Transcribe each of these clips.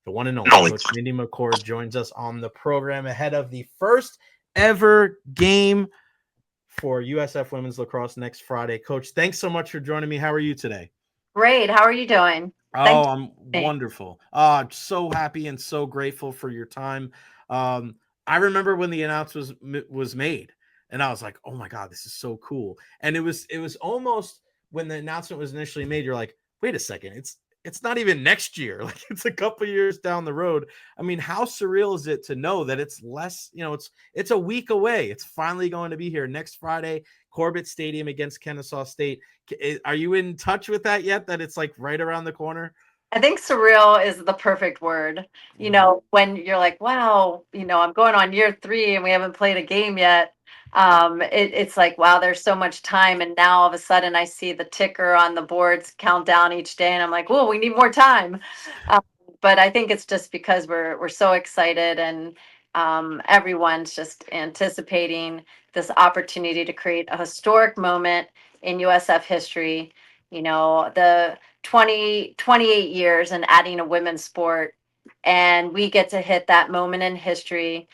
The one and only Coach Mindy McCord joins us on the program ahead of the first ever game for USF Women's Lacrosse next Friday. Coach, thanks so much for joining me. How are you today? Great. How are you doing? Oh, I'm wonderful. I'm so happy and so grateful for your time. I remember when the announcement was made, and I was like, "Oh my God, this is so cool!" And it was almost when the announcement was initially made, you're like, "Wait a second, it's not even next year. Like it's a couple years down the road." I mean, how surreal is it to know that it's less? It's a week away. It's finally going to be here next Friday, Corbett Stadium against Kennesaw State. Are you in touch with that yet? That it's like right around the corner? I think surreal is the perfect word. When you're like, wow, I'm going on year 3 and we haven't played a game yet. It's like, wow, there's so much time. And now all of a sudden I see the ticker on the boards count down each day. And I'm like, whoa, we need more time. Um, but I think it's just because we're so excited and everyone's just anticipating this opportunity to create a historic moment in USF history. The 28 years and adding a women's sport. And we get to hit that moment in history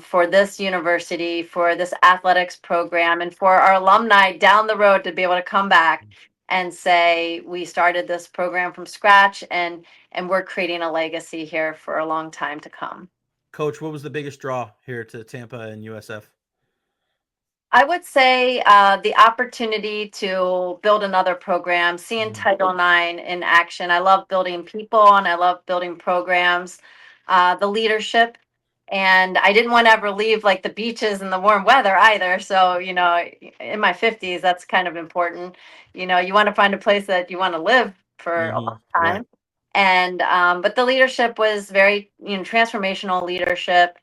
for this university, for this athletics program, and for our alumni down the road to be able to come back and say, we started this program from scratch and we're creating a legacy here for a long time to come. Coach, what was the biggest draw here to Tampa and USF? I would say the opportunity to build another program, seeing Title IX in action. I love building people and I love building programs, the leadership. And I didn't want to ever leave like the beaches and the warm weather either. So, in my 50s, that's kind of important. You want to find a place that you want to live for a long Right. time. And, but the leadership was very, transformational leadership.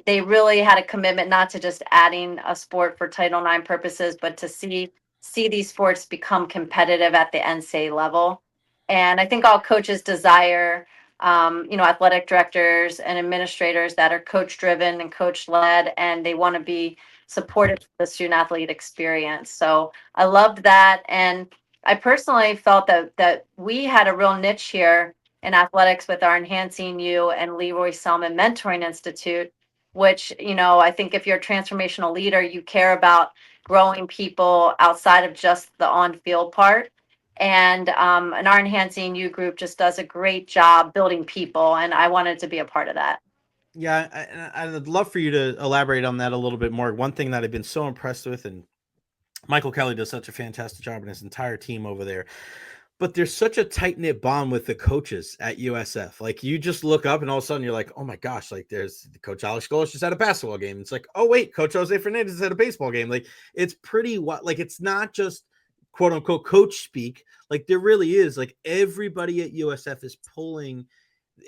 They really had a commitment not to just adding a sport for Title IX purposes, but to see these sports become competitive at the NCAA level. And I think all coaches desire, athletic directors and administrators that are coach driven and coach led, and they want to be supportive of the student athlete experience. So I loved that, and I personally felt that we had a real niche here in athletics with our Enhancing You and Leroy Selman Mentoring Institute, which, I think if you're a transformational leader, you care about growing people outside of just the on-field part. And our Enhancing You group just does a great job building people, and I wanted to be a part of that. Yeah, I'd love for you to elaborate on that a little bit more. One thing that I've been so impressed with, and Michael Kelly does such a fantastic job and his entire team over there. But there's such a tight knit bond with the coaches at USF. Like you just look up and all of a sudden you're like, oh my gosh, like there's Coach Alex Golich just had a basketball game. It's like, oh wait, Coach Jose Fernandez is at a baseball game. Like it's pretty what like it's not just quote unquote coach speak. Like there really is like everybody at USF is pulling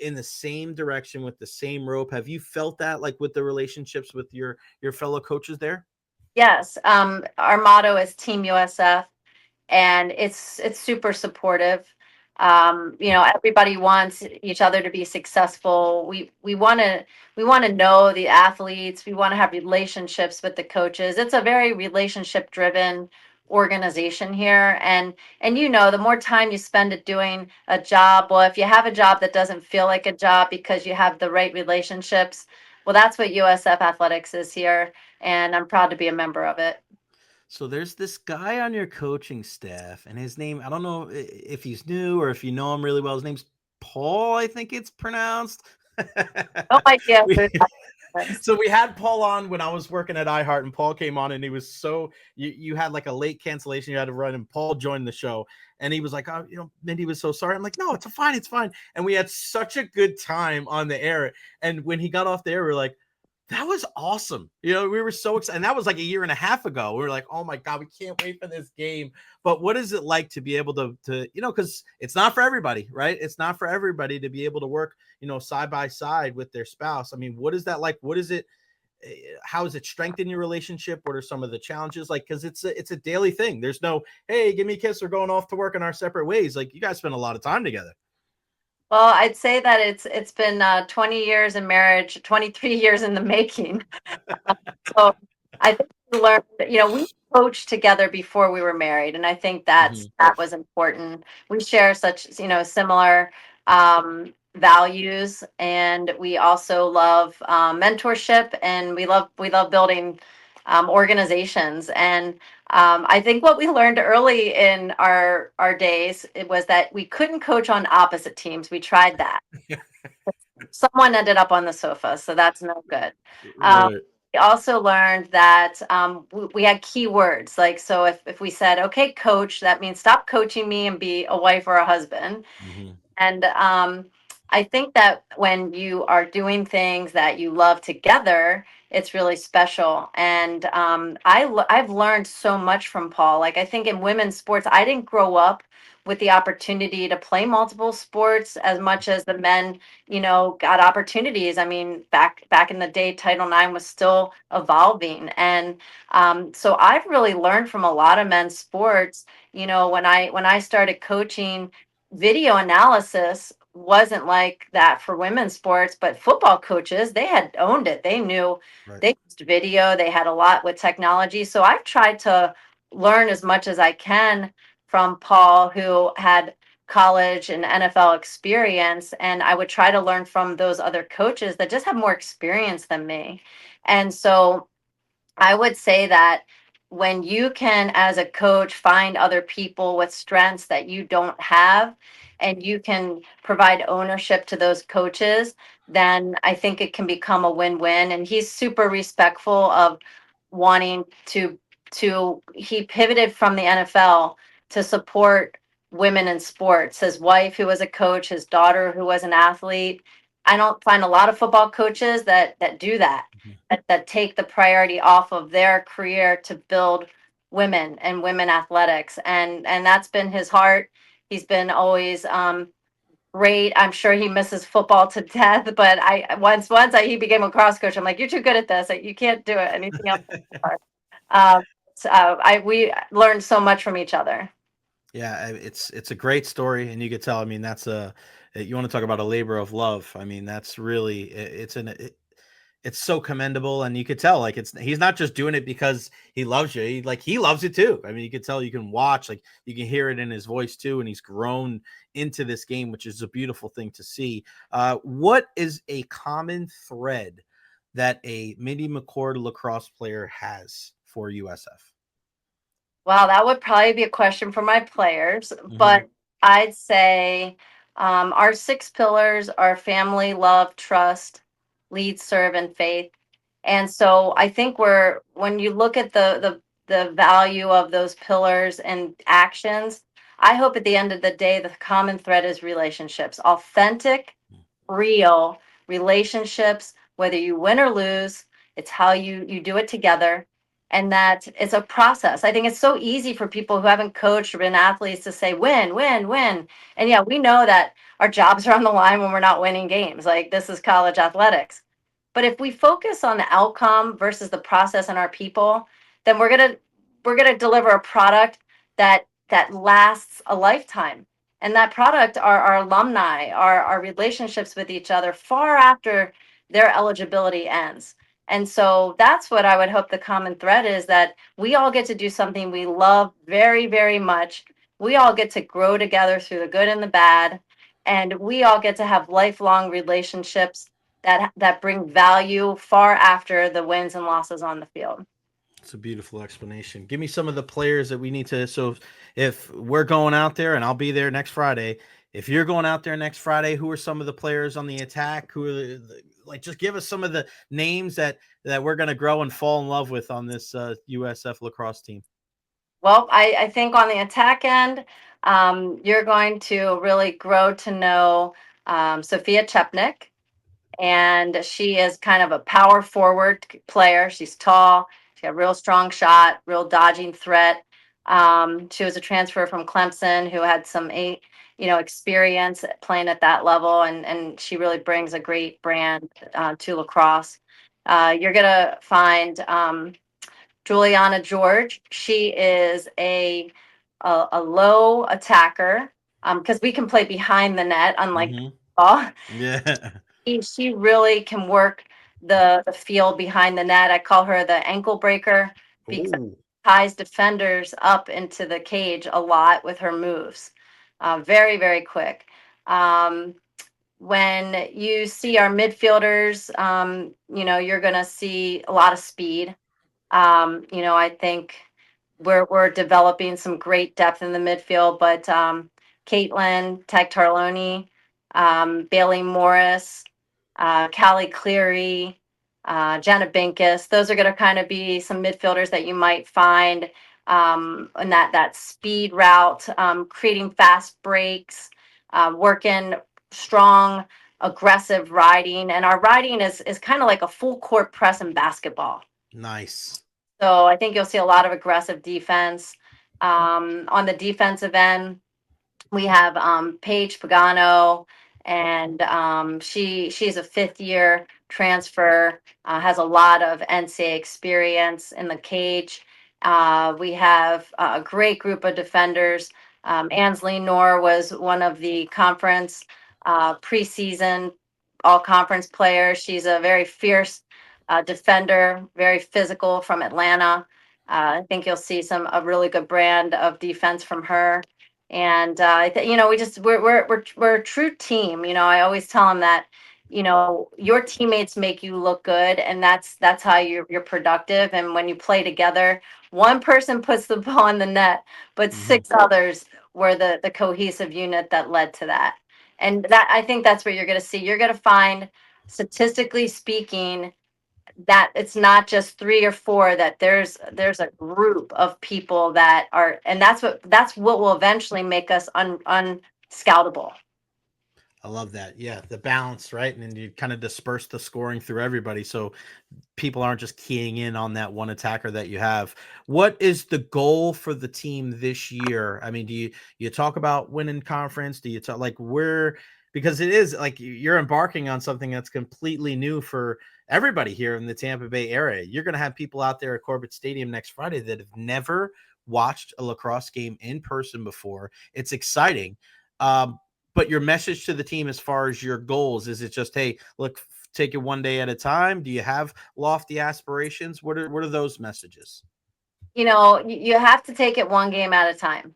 in the same direction with the same rope. Have you felt that like with the relationships with your fellow coaches there? Yes, our motto is Team USF, and it's super supportive. Everybody wants each other to be successful. We want to know the athletes. We want to have relationships with the coaches. It's a very relationship driven organization here, and the more time you spend at doing a job, well, if you have a job that doesn't feel like a job because you have the right relationships, well, that's what USF athletics is here, and I'm proud to be a member of it. So there's this guy on your coaching staff, and his name, I don't know if he's new or if you know him really well. His name's Paul, I think it's pronounced. No idea we, who that is. so we had Paul on when I was working at iHeart, and Paul came on, and he was you had like a late cancellation you had to run, and Paul joined the show, and he was like, oh, Mindy was so sorry. I'm like, no, it's fine, it's fine. And we had such a good time on the air, and when he got off the air, we were like, that was awesome. We were so excited. And that was like a year and a half ago. We were like, oh my God, we can't wait for this game. But what is it like to be able to because it's not for everybody, right? It's not for everybody to be able to work, side by side with their spouse. I mean, what is that like? What is it? How does it strengthen your relationship? What are some of the challenges? Like, because it's a daily thing. There's no, hey, give me a kiss. We're going off to work in our separate ways. Like you guys spend a lot of time together. Well, I'd say that it's been 20 years in marriage, 23 years in the making. So I think we learned, we coached together before we were married, and I think that was important. We share such, similar values, and we also love mentorship, and we love building organizations. And I think what we learned early in our days, it was that we couldn't coach on opposite teams. We tried that. Someone ended up on the sofa, so that's no good. Um, Right. we also learned that we had key words. Like, so if we said, okay, coach, that means stop coaching me and be a wife or a husband. Hmm. And I think that when you are doing things that you love together, it's really special. And I've learned so much from Paul. Like, I think in women's sports, I didn't grow up with the opportunity to play multiple sports as much as the men, got opportunities. I mean, back in the day, Title IX was still evolving, and so I've really learned from a lot of men's sports. When I started coaching, video analysis wasn't like that for women's sports, but football coaches, they had owned it. They knew, Right. they used video, they had a lot with technology. So I've tried to learn as much as I can from Paul, who had college and NFL experience, and I would try to learn from those other coaches that just have more experience than me. And so I would say that when you can, as a coach, find other people with strengths that you don't have, and you can provide ownership to those coaches, then I think it can become a win-win. And he's super respectful of wanting he pivoted from the NFL to support women in sports. His wife, who was a coach, his daughter, who was an athlete. I don't find a lot of football coaches that do that, Mhm. that take the priority off of their career to build women and women athletics. And that's been his heart. He's been always great. I'm sure he misses football to death, but he became a cross coach. I'm like, you're too good at this. You can't do it anything else. um, we learned so much from each other. Yeah, it's a great story, and you could tell. I mean, that's a you want to talk about a labor of love. I mean, that's really it's so commendable, and you could tell like he's not just doing it because he loves you. He loves it too. I mean, you could tell, you can watch, like you can hear it in his voice too, and he's grown into this game, which is a beautiful thing to see. What is a common thread that a Mindy McCord lacrosse player has for USF? Well, that would probably be a question for my players, Hmm. but I'd say our six pillars are family, love, trust, lead, serve, and faith. And so I think when you look at the value of those pillars and actions, I hope at the end of the day the common thread is relationships, authentic, real relationships, whether you win or lose. It's how you do it together, and that it's a process. I think it's so easy for people who haven't coached or been athletes to say win, win, win. And yeah, we know that our jobs are on the line when we're not winning games. Like, this is college athletics. But if we focus on the outcome versus the process and our people, then we're gonna deliver a product that lasts a lifetime. And that product are our alumni, our relationships with each other far after their eligibility ends. And so that's what I would hope the common thread is, that we all get to do something we love very, very much. We all get to grow together through the good and the bad. And we all get to have lifelong relationships that bring value far after the wins and losses on the field. It's a beautiful explanation. Give me some of the players that we need to. So, if we're going out there, and I'll be there next Friday. If you're going out there next Friday, who are some of the players on the attack? Who are like? Just give us some of the names that we're going to grow and fall in love with on this USF lacrosse team. Well, I think on the attack end, you're going to really grow to know Sophia Chepnik, and she is kind of a power forward player. She's tall. She got a real strong shot, real dodging threat. She was a transfer from Clemson who had some experience playing at that level, and she really brings a great brand to lacrosse. You're gonna find Juliana George. She is a low attacker, because we can play behind the net, unlike Hmm. ball. Yeah. She really can work the field behind the net. I call her the ankle breaker because Oh. ties defenders up into the cage a lot with her moves. Very, very quick. Um, when you see our midfielders, you're going to see a lot of speed. I think we're developing some great depth in the midfield, but Caitlin Tagtarloni, Bailey Morris, Callie Cleary, Jenna Binkus, those are going to kind of be some midfielders that you might find in that speed route, creating fast breaks, working strong, aggressive riding, and our riding is kind of like a full court press in basketball. Nice. So I think you'll see a lot of aggressive defense. On the defensive end, we have Paige Pagano, and she's a fifth year transfer, has a lot of NCAA experience in the cage. We have a great group of defenders. Ansley Noor was one of the conference preseason all conference players. She's a very fierce defender, very physical, from Atlanta. I think you'll see a really good brand of defense from her. And we're a true team. I always tell them that your teammates make you look good, and that's how you're productive. And when you play together, one person puts the ball in the net, but six others were the cohesive unit that led to that. And that, I think that's what you're going to see. You're going to find, statistically speaking, that it's not just three or four, that there's a group of people that are, and that's what will eventually make us unscoutable. I love that. Yeah, the balance, right? And then you kind of disperse the scoring through everybody, so people aren't just keying in on that one attacker that you have. What is the goal for the team this year? I mean, do you talk about winning conference? Do you talk like where, because it is like you're embarking on something that's completely new for everybody here in the Tampa Bay area. You're going to have people out there at Corbett Stadium next Friday that have never watched a lacrosse game in person before. It's exciting. But your message to the team as far as your goals, is it just, hey, look, take it one day at a time? Do you have lofty aspirations? What are those messages? You have to take it one game at a time.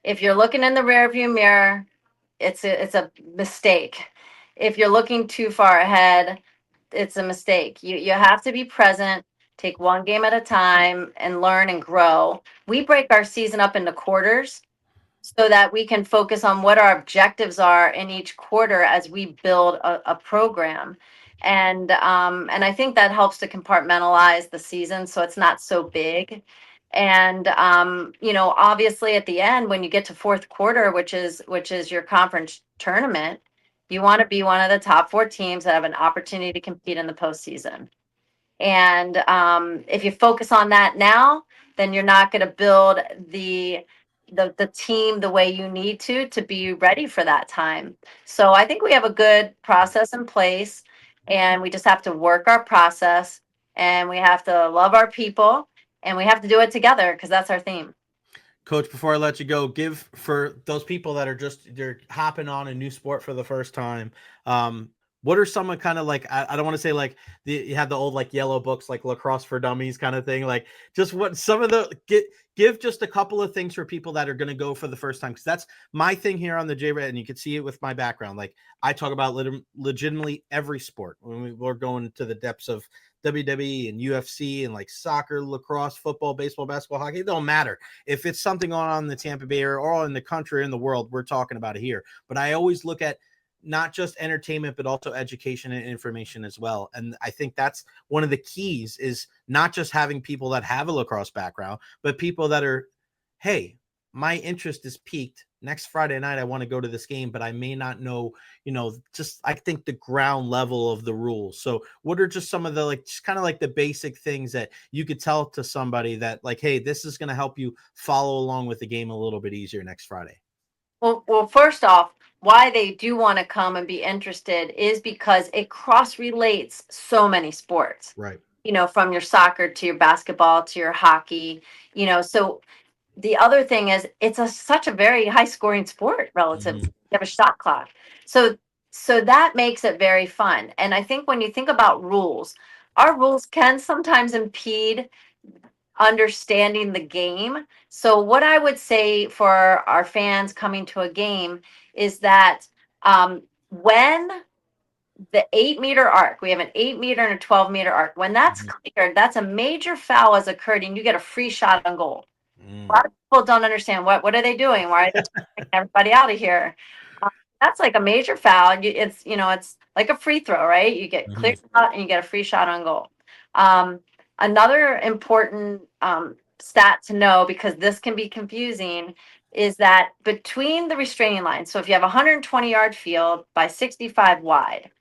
If you're looking in the rearview mirror, it's a mistake. If you're looking too far ahead, it's a mistake. You have to be present, take one game at a time, and learn and grow. We break our season up into quarters so that we can focus on what our objectives are in each quarter as we build a program. And I think that helps to compartmentalize the season so it's not so big. And obviously at the end, when you get to fourth quarter, which is your conference tournament, you want to be one of the top four teams that have an opportunity to compete in the postseason. And if you focus on that now, then you're not going to build the team the way you need to be ready for that time. So I think we have a good process in place, and we just have to work our process, and we have to love our people, and we have to do it together, because that's our theme. Coach, before I let you go, give for those people that are they're hopping on a new sport for the first time. What are some of kind of like, I don't want to say like you have the old like yellow books like Lacrosse for Dummies kind of thing, like just what some of the give just a couple of things for people that are going to go for the first time, because that's my thing here on the J Red, and you can see it with my background. Like I talk about legitimately every sport when we're going to the depths of WWE and UFC and like soccer, lacrosse, football, baseball, basketball, hockey. It don't matter. If it's something going on in the Tampa Bay area or in the country or in the world, we're talking about it here. But I always look at not just entertainment, but also education and information as well. And I think that's one of the keys, is not just having people that have a lacrosse background, but people that are, hey, my interest is piqued. Next Friday night, I want to go to this game, but I may not know, just I think the ground level of the rules. So what are just some of the like, just kind of like the basic things that you could tell to somebody that like, hey, this is going to help you follow along with the game a little bit easier next Friday? Well, first off, why they do want to come and be interested is because it cross relates so many sports. Right. From your soccer to your basketball to your hockey. So the other thing is it's such a very high scoring sport relative. You have a shot clock. So that makes it very fun. And I think when you think about rules, our rules can sometimes impede understanding the game. So what I would say for our fans coming to a game is that when the 8-meter arc. We have an 8-meter and a 12-meter arc. When that's cleared, that's a major foul has occurred, and you get a free shot on goal. A lot of people don't understand what are they doing? Why are they taking everybody out of here? That's like a major foul. It's it's like a free throw, right? You get cleared out and you get a free shot on goal. Another important stat to know, because this can be confusing, is that between the restraining lines, so if you have a 120-yard field by 65 wide,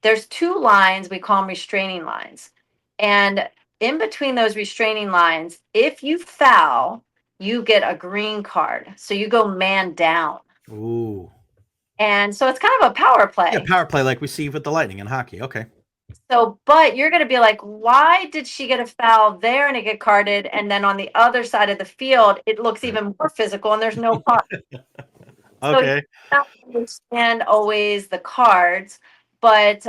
there's 2 lines, we call them restraining lines. And in between those restraining lines, if you foul, you get a green card. So you go man down. Ooh. And so it's kind of a power play. Yeah, power play like we see with the Lightning in hockey. Okay. So, but you're going to be like, why did she get a foul there and it get carded? And then on the other side of the field, it looks even more physical and there's no card. So you Okay. don't understand always the cards, but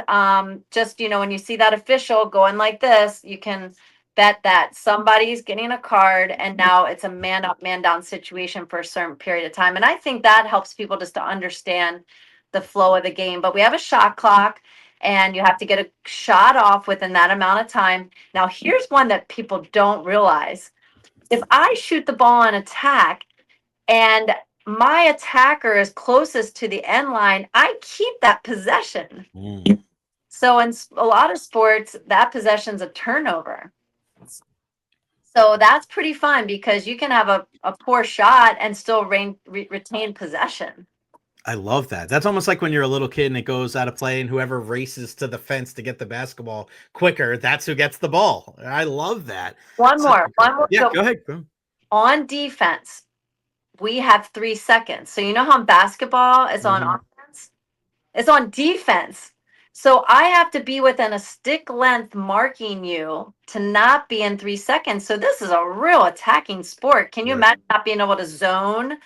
just when you see that official going like this, you can bet that somebody's getting a card, and now it's a man up, man down situation for a certain period of time. And I think that helps people just to understand the flow of the game. But we have a shot clock, and you have to get a shot off within that amount of time. Now, here's one that people don't realize. If I shoot the ball on attack and my attacker is closest to the end line, I keep that possession. So in a lot of sports, that possession's a turnover. So that's pretty fun, because you can have a poor shot and still retain possession. I love that. That's almost like when you're a little kid and it goes out of play, and whoever races to the fence to get the basketball quicker, that's who gets the ball. I love that. One more. Yeah, go ahead. On defense, we have 3 seconds. So you know how in basketball it's on offense? It's on defense. So I have to be within a stick length marking you to not be in 3 seconds. So this is a real attacking sport. Can you imagine not being able to zone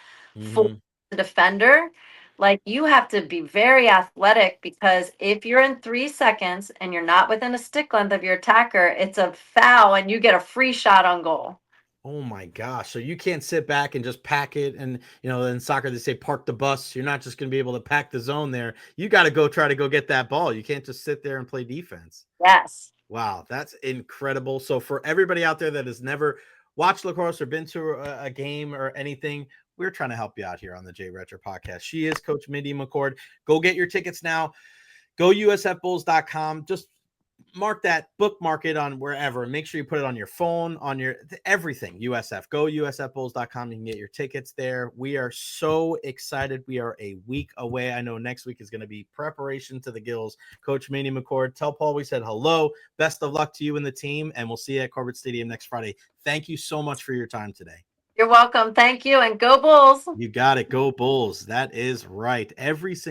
for the defender? Like, you have to be very athletic, because if you're in 3 seconds and you're not within a stick length of your attacker, it's a foul and you get a free shot on goal. Oh my gosh. So you can't sit back and just pack it. And, in soccer, they say park the bus. You're not just going to be able to pack the zone there. You got to go try to go get that ball. You can't just sit there and play defense. Yes. Wow. That's incredible. So for everybody out there that has never watched lacrosse or been to a game or anything, we're trying to help you out here on the Recher podcast. She is Coach Mindy McCord. Go get your tickets now. Go usfbulls.com. Just bookmark it on wherever. Make sure you put it on your phone, on your everything. USF. Go usfbulls.com. You can get your tickets there. We are so excited. We are a week away. I know next week is going to be preparation to the gills. Coach Mindy McCord, tell Paul we said hello. Best of luck to you and the team, and we'll see you at Corbett Stadium next Friday. Thank you so much for your time today. You're welcome. Thank you, and go Bulls. You got it. Go Bulls. That is right. Every single